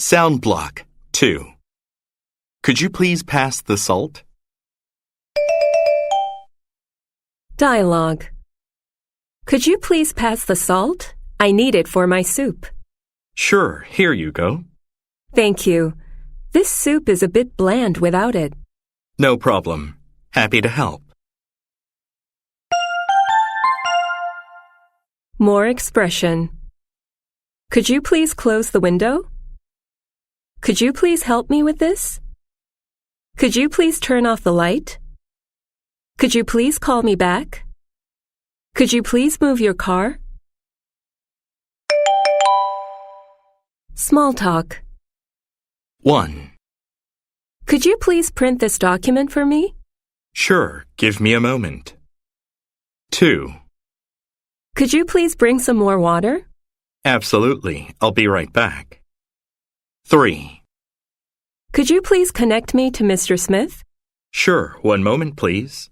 Sound block 2. Could you please pass the salt? Dialogue. Could you please pass the salt? I need it for my soup. Sure, here you go. Thank you. This soup is a bit bland without it. No problem. Happy to help. More expression. Could you please close the window? Could you please help me with this? Could you please turn off the light? Could you please call me back? Could you please move your car? Small talk. 1. Could you please print this document for me? Sure, give me a moment. 2. Could you please bring some more water? Absolutely, I'll be right back. 3. Could you please connect me to Mr. Smith? Sure, one moment please.